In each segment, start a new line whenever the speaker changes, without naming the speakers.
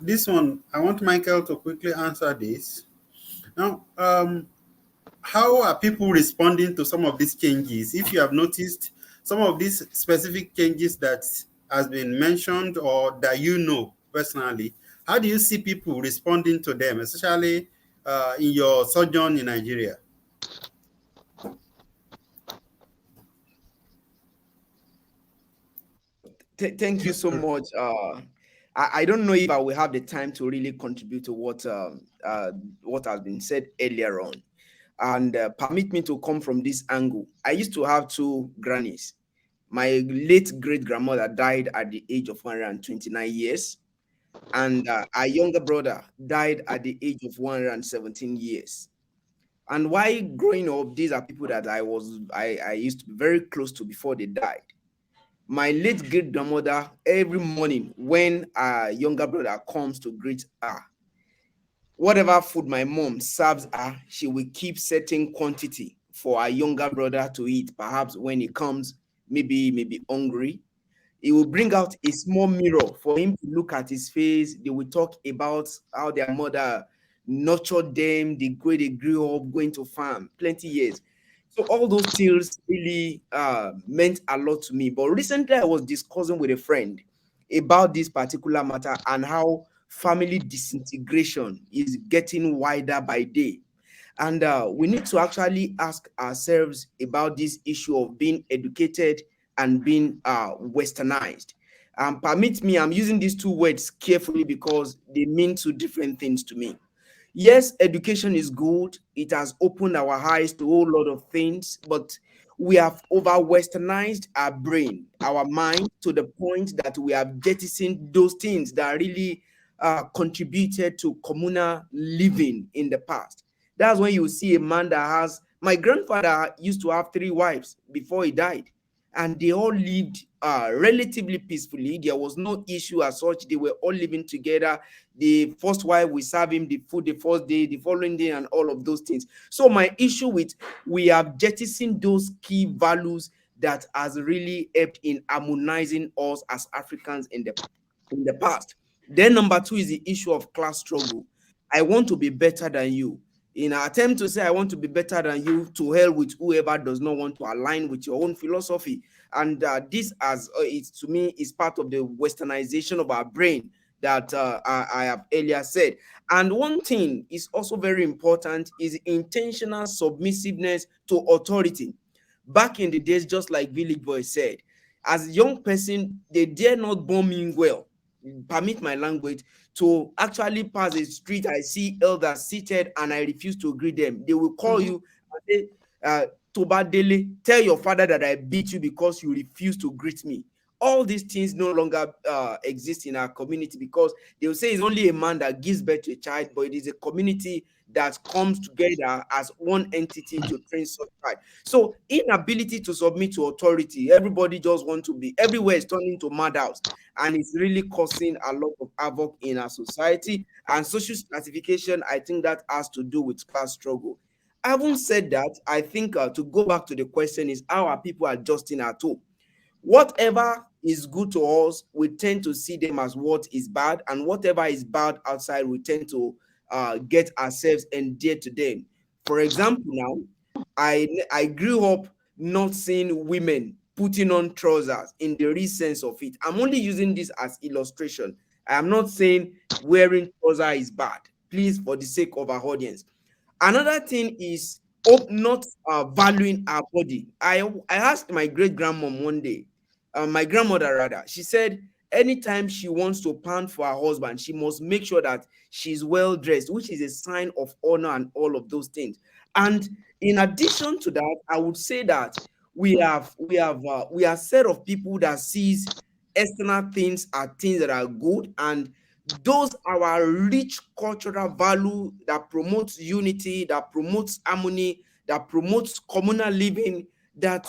This one, I want Michael to quickly answer this. Now, how are people responding to some of these changes? If you have noticed some of these specific changes that has been mentioned or that you know personally, how do you see people responding to them, especially in your sojourn in Nigeria?
Thank you so much. I don't know if I will have the time to really contribute to what has been said earlier on, and permit me to come from this angle. I used to have two grannies. My late great grandmother died at the age of 129 years, and our younger brother died at the age of 117 years. And while growing up, these are people that I used to be very close to before they died. My late great grandmother, every morning when our younger brother comes to greet her, whatever food my mom serves her, she will keep certain quantity for our younger brother to eat. Perhaps when he comes, maybe hungry, he will bring out a small mirror for him to look at his face. They will talk about how their mother nurtured them, the way they grew up, going to farm, plenty years. So all those tales really meant a lot to me. But recently, I was discussing with a friend about this particular matter and how family disintegration is getting wider by day. And we need to actually ask ourselves about this issue of being educated and being westernized. Permit me, I'm using these two words carefully because they mean two different things to me. Yes, education is good. It has opened our eyes to a whole lot of things, but we have over westernized our brain, our mind, to the point that we have jettisoned those things that really contributed to communal living in the past. That's when you see a man that has. My grandfather used to have three wives before he died, and they all lived relatively peacefully. There was no issue as such. They were all living together. The first wife will serve him the food the first day, the following day, and all of those things. So my issue with, we have jettisoned those key values that has really helped in harmonizing us as Africans in the past. Then number two is the issue of class struggle. I want to be better than you. In an attempt to say I want to be better than you, to hell with whoever does not want to align with your own philosophy. And this, as it's to me, is part of the westernization of our brain that I have earlier said. And one thing is also very important is intentional submissiveness to authority. Back in the days, just like Village Boy said, as a young person, they dare not bomb me well, permit my language, to actually pass a street. I see elders seated and I refuse to greet them. They will call
Mhm.
you and say, Toba Dele, tell your father that I beat you because you refuse to greet me. All these things no longer exist in our community because they will say it's only a man that gives birth to a child, but it is a community that comes together as one entity to train such child. So inability to submit to authority, everybody just want to be everywhere is turning to madhouse, and it's really causing a lot of havoc in our society. And social stratification, I think that has to do with class struggle. Having said that, I think to go back to the question is how are people adjusting at home? Whatever is good to us, we tend to see them as what is bad, and whatever is bad outside, we tend to get ourselves endeared to them. For example, now, I grew up not seeing women putting on trousers in the real sense of it. I'm only using this as illustration. I am not saying wearing trousers is bad. Please, for the sake of our audience. Another thing is not valuing our body. I asked my great grandmom one day, my grandmother rather, she said anytime she wants to pound for her husband, she must make sure that she's well dressed, which is a sign of honor and all of those things. And in addition to that, I would say that we are a set of people that sees external things are things that are good, and those are our rich cultural value that promotes unity, that promotes harmony, that promotes communal living, that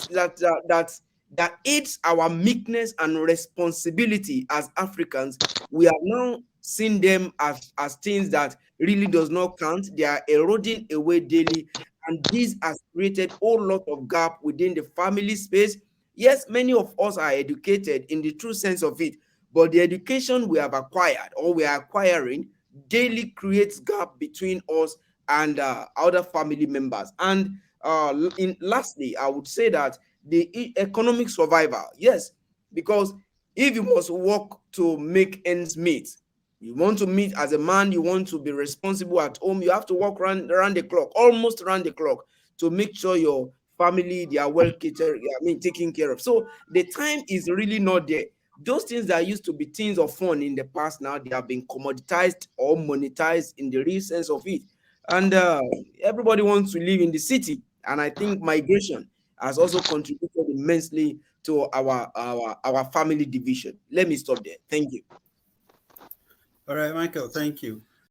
aids our meekness and responsibility as Africans. We have now seen them as things that really does not count. They are eroding away daily, and this has created a whole lot of gap within the family space. Yes, many of us are educated in the true sense of it, but the education we have acquired or we are acquiring daily creates gap between us and other family members. And lastly, I would say that the economic survival, yes, because if you must work to make ends meet, you want to meet as a man, you want to be responsible at home, you have to work around the clock, almost around the clock, to make sure your family, they are well catered, I mean, taken care of. So the time is really not there. Those things that used to be things of fun in the past, now they have been commoditized or monetized in the real sense of it. And everybody wants to live in the city. And I think migration has also contributed immensely to our family division. Let me stop there. Thank you.
All right, Michael, thank you.